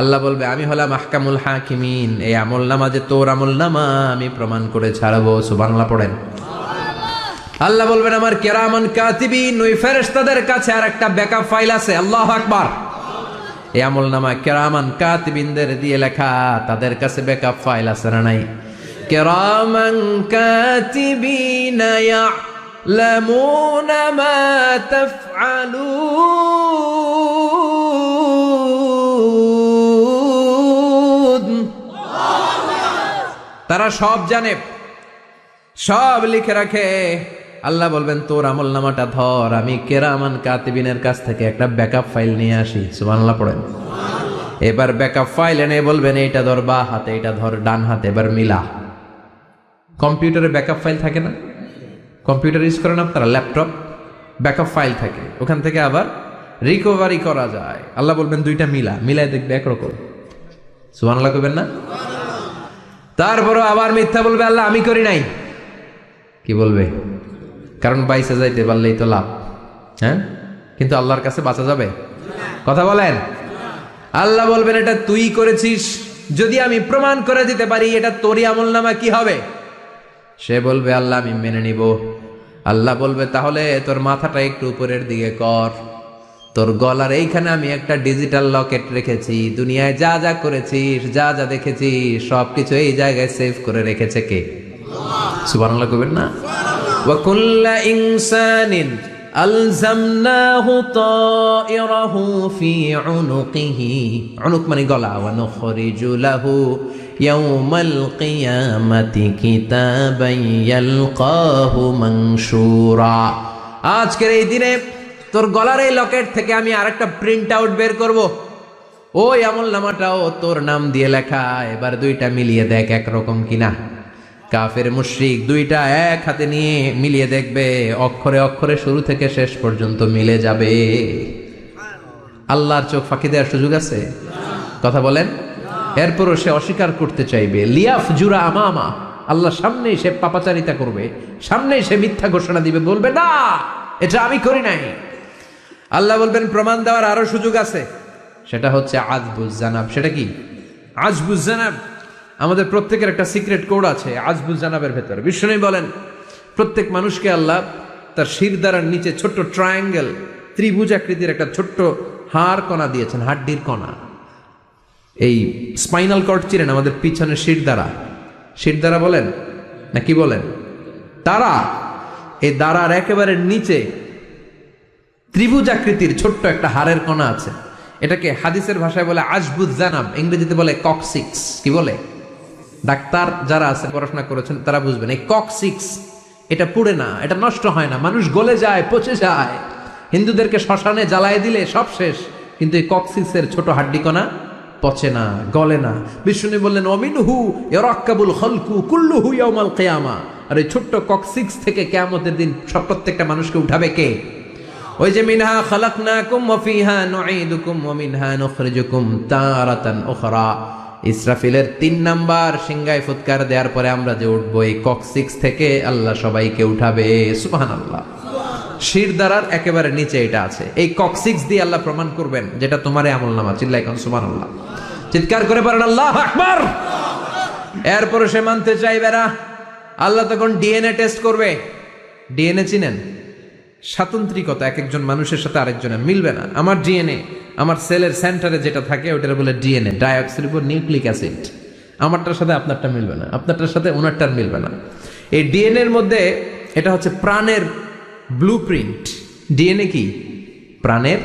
আল্লাহ বলবে আমি হলাম আহকামুল হাকিমিন, এই আমলনামা যে তোর আমলনামা আমি প্রমাণ করে ছাড়বো। সুবহানাল্লাহ পড়েন। আল্লাহ বলবেন আমার কিরামান কাতিবিন, ওই ফেরেশতাদের কাছে আর একটা ব্যাকআপ ফাইল আছে। আল্লাহু আকবার। এই আমলনামা কিরামান কাতিবিনদের দিয়ে লেখা, তাদের কাছে ব্যাকআপ ফাইল আছে না নাই? কিরামান কাতিবিন ইয়ালামুনা মা তাফআলুন, তারা সব জানে, সব লিখে রাখে। আল্লাহ বলবেন তোর আমলনামাটা ধর, আমি কিরামান কাতিবিনের কাছ থেকে একটা ব্যাকআপ ফাইল নিয়ে আসি। সুবহানাল্লাহ পড়েন। এবার ব্যাকআপ ফাইল এনে বলবেন এইটা ধর বা হাতে, এটা ধর ডান হাতে, এবার মিলা। কম্পিউটারে ব্যাকআপ ফাইল থাকে না? কম্পিউটার ইউজ করেন আপনারা, ল্যাপটপ, ব্যাকআপ ফাইল থাকে, ওখান থেকে আবার রিকভারি করা যায়। আল্লাহ বলবেন দুইটা মিলা, মিলাই দেখবে একরকম। সুবহানাল্লাহ কইবেন না? তারপরও আবার মিথ্যা বলবে আল্লাহ আমি করি নাই। কি বলবে? কারণ বাইসে যাইতে পারলেই তো লাভ। হ্যাঁ, কিন্তু আল্লাহর কাছে বাঁচা যাবে? কথা বলেন। আল্লাহ বলবেন এটা তুই করেছিস, যদি আমি প্রমাণ করে দিতে পারি এটা তোরই আমলনামা, কি হবে? সে বলবে আল্লাহ আমি মেনে নিব। আল্লাহ বলবে তাহলে তোর মাথাটা একটু উপরের দিকে কর, তোর গলার এইখানে আমি একটা ডিজিটাল লকেট রেখেছি, দুনিয়ায় যা যা করেছিস, যা যা দেখেছিস সবকিছু এই জায়গায় সেভ করে রেখেছে কে? সুবহানাল্লাহ কইবেন না? ওয়া কুল্লা ইনসানিন আলজামনাহু তায়রাহু ফি উনুকিহি, উনুক মানে গলা, ওয়া নুখরিজু লাহু ইয়াউমাল কিয়ামাতি কিতাবান ইয়ালকাহু মানশুরা। আজকের এই দিনে তোর গলার এই লকেট থেকে আমি আরেকটা প্রিন্ট আউট বের করব, ওই আমলনামাটাও তোর নাম দিয়ে লেখা। এবার দুইটা মিলিয়ে দেখ একরকম কিনা। কাফের মুশরিক দুইটা এক হাতে নিয়ে মিলিয়ে দেখবে, অক্ষরে অক্ষরে শুরু থেকে শেষ পর্যন্ত মিলে যাবে। আল্লাহর চোখ ফাঁকি দেওয়ার সুযোগ আছে? কথা বলেন। এরপরও সে অস্বীকার করতে চাইবে। লিয়াফ জুরা আমামা, আল্লাহর সামনেই সে পাপাচারিতা করবে, সামনেই সে মিথ্যা ঘোষণা দিবে, বলবে না এটা আমি করি নাই। আল্লাহ বলবেন প্রমাণ দেওয়ার আরো সুযোগ আছে, সেটা হচ্ছে আজবুজ জানাব। সেটা কি? আজবুজ জানাব। আমাদের প্রত্যেকের একটা সিক্রেট কোড আছে আজবুজ জানাবের ভেতরে। বিষ্ণু বলেন প্রত্যেক মানুষকে আল্লাহ তার শিরদাঁড়ার নিচে ছোট্ট ট্রায়াঙ্গেল, ত্রিভুজ আকৃতির একটা ছোট্ট হাড় কণা দিয়েছেন, হাড্ডির কণা। এই স্পাইনাল কর্ড চিনেন, আমাদের পিছনে শিরদাঁড়া, শিরদাঁড়া বলেন না কি বলেন? তারা এই দাঁড়ার একেবারে নিচে ত্রিভুজ আকৃতির ছোট্ট একটা হাড়ের কণা আছে। এটাকে হাদিসের ভাষায় বলে আজবুজ জানাব, ইংরেজিতে বলে ককসিক্স। কি বলে? ডাক্তার যারা আছে, পড়াশোনা করেছেন তারা বুঝবেন। এই ককসিক্স এটা পুড়ে না, এটা নষ্ট হয় না, মানুষ গলে যায়, পচে যায়। হিন্দুদেরকে শ্মশানে জ্বালায় দিলে সব শেষ, কিন্তু এই ককসিক্সের ছোট হাড্ডি কণা পচে না, গলে না। বিষ্ণু বললেন অমিনহু ইয়ারাক্কাবুল খালকু কুল্লুহু ইয়াউমাল কিয়ামা। আর এই ছোট্ট ককসিক্স থেকে কিয়ামতের দিন সব প্রত্যেকটা মানুষকে উঠাবে কে? ওই যে মিনহা খালাকনাকুম ওয়া ফিহা নুঈদুকুম ওয়া মিনহা নুখরিজুকুম তারাতান উখরা। ইসরাফিলের 3 নাম্বার সিংহায় ফুৎকার দেওয়ার পরে আমরা যে উঠবো, এই ককসিক্স থেকে আল্লাহ সবাইকে উঠাবে। সুবহানাল্লাহ। শিরদাঁড়ার একেবারে নিচে এটা আছে। এই ককসিক্স দিয়ে আল্লাহ প্রমাণ করবেন যেটা তোমার আমলনামা। চিল্লাই কোন সুবহানাল্লাহ, চিৎকার করে বলেন আল্লাহু আকবার। এরপরে সে মানতে চাইবে না। আল্লাহ তখন ডিএনএ টেস্ট করবে। ডিএনএ চিনেন? স্বাতন্ত্রিকতা, এক একজন মানুষের সাথে আরেকজনের মিলবে না। আমার ডিএনএ, আমার সেলের সেন্টারে যেটা থাকে ওটার বলে ডিএনএ, ডাইঅক্সিরিবোনিউক্লিক অ্যাসিড। আমারটার সাথে আপনারটা মিলবে না, আপনারটার সাথে ওনারটার মিলবে না। এই ডিএনএর মধ্যে এটা হচ্ছে প্রাণের ব্লুপ্রিন্ট। ডিএনএ কি? প্রাণের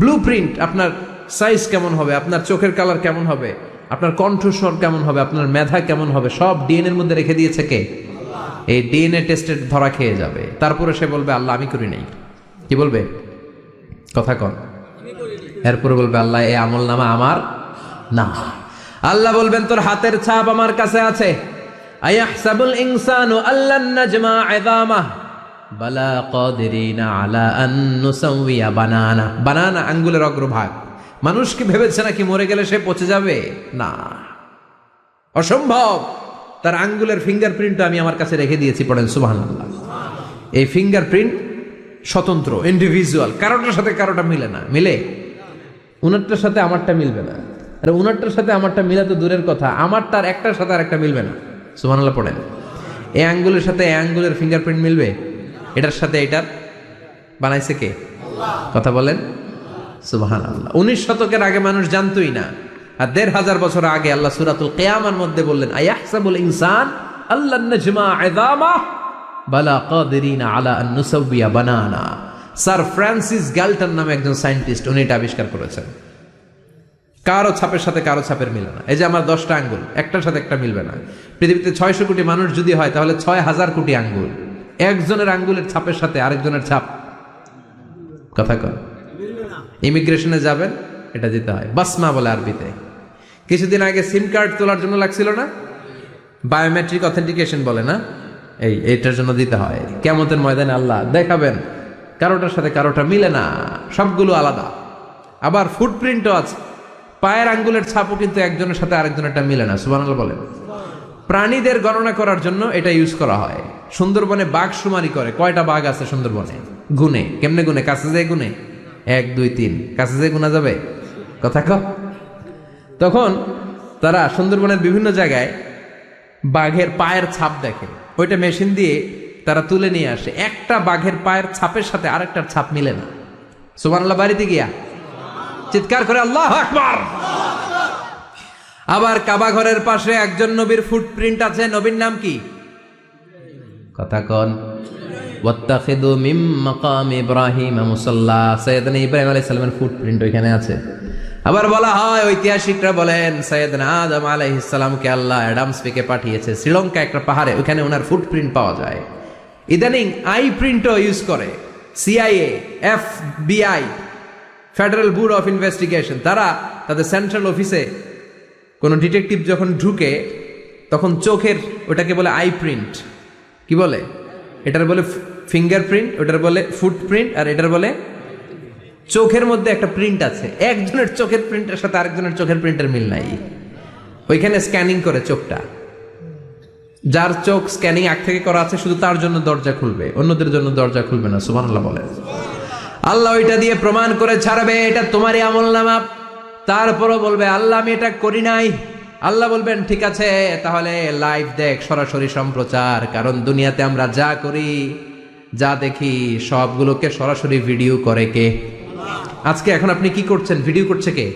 ব্লুপ্রিন্ট। আপনার সাইজ কেমন হবে, আপনার চোখের কালার কেমন হবে, আপনার কণ্ঠস্বর কেমন হবে, আপনার মেধা কেমন হবে, সব ডিএনএর মধ্যে রেখে দিয়েছে কে? এই ডিএনএ টেস্টের ধরা খেয়ে যাবে। তারপরে সে বলবে আল্লাহ আমি করি নাই। কি বলবে? কথা কন। এরপরে বলবে আল্লাহ এই আমলনামা আমার না। আল্লাহ বলবেন তোর হাতের ছাপ আমার কাছে আছে। আয়াহসাবুল ইনসানু আল্লান নাজমা ইযামাহ বালা কাদিরিনা আলা আন নুসাওয়িয়া বানানা। বানানা আঙ্গুলের অগ্রভাগ। মানুষ কি ভেবেছে নাকি মরে গেলে সে পচে যাবে? না, অসম্ভব। তার আঙ্গুলের ফিঙ্গারপ্রিন্ট আমি আমার কাছে রেখে দিয়েছি। পড়েন সুবহানাল্লাহ। এই ফিঙ্গারপ্রিন্ট স্বতন্ত্র, ইন্ডিভিজুয়াল, কারোটার সাথে কারোটা মিলে না। মিলে? উনারটার সাথে আমারটা মিলবে না। আর উনারটার সাথে আমারটা মিলা তো দূরের কথা, আমারটার একটার সাথে আর একটা মিলবে না। সুবহানাল্লাহ পড়েন। এই আঙ্গুলের সাথে এই আঙ্গুলের ফিঙ্গারপ্রিন্ট মিলবে? এটার সাথে এটার বানাইছে কে? কথা বলেন সুবহানাল্লাহ। 19 শতকের আগে মানুষ জানতোই না, আর 1500 বছর আগে আল্লাহ সূরাতুল কিয়ামার মধ্যে বললেন, আয়াহসাবুল ইনসান আল্লান নাজমা ইযামা বালা কাদিরিনা আলা আন নুসাউবিয়া বানানা। স্যার ফ্রান্সিস গ্যালটন নামে একজন সায়েন্টিস্ট, উনি এটা আবিষ্কার করেছেন। কারো ছাপের সাথে কারো ছাপের মিলে না। এই যে আমার 10টা আঙ্গুল, একটার সাথে একটা মিলবে না। পৃথিবীতে 600 কোটি মানুষ যদি হয় তাহলে 6000 কোটি আঙ্গুল, একজনের আঙ্গুলের ছাপের সাথে আরেকজনের ছাপ কথা কর। ইমিগ্রেশনে যাবেন, এটা দিতে হয়, বাসমা বলে আরবিতে। কিছুদিন আগে সিম কার্ড তোলার জন্য লাগছিল না, বায়োমেট্রিক অথেন্টিকেশন বলে না, এইটার জন্য দিতে হয়। কিয়ামতের ময়দানে আল্লাহ দেখাবেন কারোটার সাথে কারোটা মিলে না, সবগুলো আলাদা। আবার ফুটপ্রিন্টও আছে, পায়ের আঙ্গুলের ছাপও কিন্তু একজনের সাথে আরেকজনেরটা মিলে না। সুবহানাল্লাহ বলেন। প্রাণীদের গণনা করার জন্য এটা ইউজ করা হয়। সুন্দরবনে বাঘ শুমারি করে, কয়টা বাঘ আছে সুন্দরবনে গুনে, কেমনে গুনে? কাছে যায় গুনে, 1 2 3, কাছে যায় গুনা যাবে? কথা কও। তখন তারা সুন্দরবনের বিভিন্ন জায়গায় বাঘের পায়ের ছাপ দেখে, ওইটা মেশিন দিয়ে তারা তুলে নিয়ে আসে। একটা বাঘের পায়ের ছাপের সাথে আরেকটার ছাপ মিলে না। সুবহানাল্লাহ। বাড়িতে গিয়া চিৎকার করে আল্লাহু আকবার। আবার কাবা ঘরের পাশে একজন নবীর ফুটপ্রিন্ট আছে। নবীর নাম কি? কথা কন। ওয়াত্তাখিযু মিন মাকাম ইব্রাহিম মুসাল্লা, সাইয়েদনা ইব্রাহিম আলাইহিস সালামের ফুটপ্রিন্ট ওইখানে আছে। আবার বলা হয়, ঐতিহাসিকরা বলেন, সাইয়েদনা আদম আলাইহিস সালামকে আল্লাহ অ্যাডামস পেকে পাঠিয়েছে শ্রীলঙ্কা একটা পাহাড়ে, ওখানে ওনার ফুটপ্রিন্ট পাওয়া যায়। ইদানিং আই প্রিন্টও ইউজ করে CIA, FBI, federal bureau of investigation. তারা তাদের সেন্ট্রাল অফিসে কোনো ডিটেকটিভ যখন ঢুকে, তখন চোখের, ওটাকে বলে আই প্রিন্ট। কি বলে? এটার বলে ফিঙ্গারপ্রিন্ট, ওটার বলে ফুটপ্রিন্ট, আর এটার বলে চোখের মধ্যে একটা প্রিন্ট আছে। একজনের চোখের প্রিন্টের সাথে আরেকজনের চোখের প্রিন্টের মিল নাই। ওইখানে স্ক্যানিং করে চোখটা। যার চোখ স্ক্যানিং আগ থেকে করা আছে, শুধু তার জন্য দরজা খুলবে, অন্যদের জন্য দরজা খুলবে না। সুবহানাল্লাহ বলে। আল্লাহ ওইটা দিয়ে প্রমাণ করে ছাড়বে এটা তোমারই আমলনামা। তারপরও বলবে আল্লাহ আমি এটা করি নাই। আল্লাহ বলবেন ঠিক আছে, তাহলে লাইভ দেখ, সরাসরি সম্প্রচার। কারণ দুনিয়াতে আমরা যা করি, যা দেখি, সবগুলোকে সরাসরি ভিডিও করে কে? আজকে এখন আপনি কি করছেন, ভিডিও করছে কে?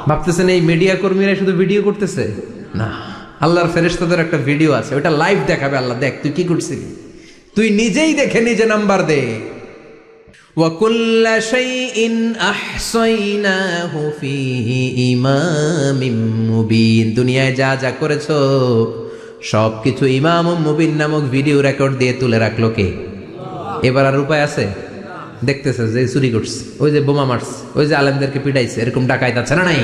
ভাবতেছেন এই মিডিয়া কর্মীরা শুধু ভিডিও করতেছে? না, আল্লাহর ফেরেশতাদের একটা ভিডিও আছে, ওটা লাইভ দেখাবে। আল্লাহ দেখ তুই কি করছিলি, তুই নিজেই দেখে নিজে নাম্বার দে। وَكُلَّ شَيْءٍ أَحْصَيْنَاهُ فِي إِمَامٍ مُبِينٍ। দুনিয়ায় যা যা করেছো সবকিছু ইমাম মুবিন নামক ভিডিও রেকর্ড দিয়ে তুলে রাখলো কে? এবার আর উপায় আছে? দেখতেছে যে চুরি করছে, ওই যে বোমা মারছে, ওই যে আলেমদেরকে পিটাইছে, এরকম ডাকাইত আছে না নাই?